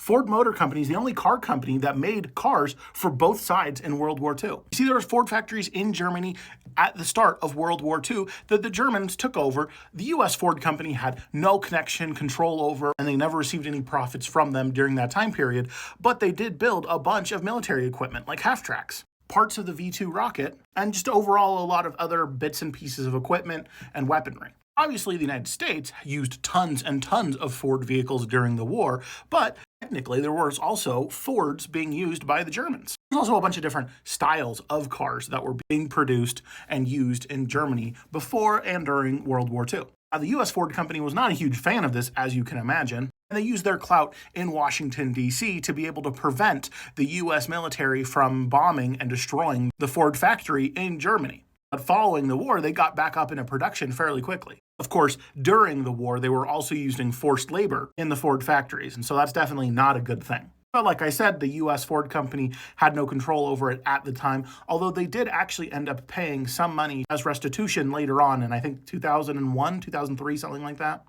Ford Motor Company is the only car company that made cars for both sides in World War II. You see, there were Ford factories in Germany at the start of World War II that the Germans took over. The US Ford Company had no connection, control over, and they never received any profits from them during that time period, but they did build a bunch of military equipment like half-tracks, parts of the V-2 rocket, and just overall a lot of other bits and pieces of equipment and weaponry. Obviously, the United States used tons and tons of Ford vehicles during the war, but technically there was also Fords being used by the Germans. There's also a bunch of different styles of cars that were being produced and used in Germany before and during World War II. Now, the US Ford Company was not a huge fan of this, as you can imagine, and they used their clout in Washington, D.C. to be able to prevent the US military from bombing and destroying the Ford factory in Germany. But following the war, they got back up into production fairly quickly. Of course, during the war, they were also using forced labor in the Ford factories, and so that's definitely not a good thing. But like I said, the US Ford Company had no control over it at the time, although they did actually end up paying some money as restitution later on in, I think, 2001, 2003, something like that.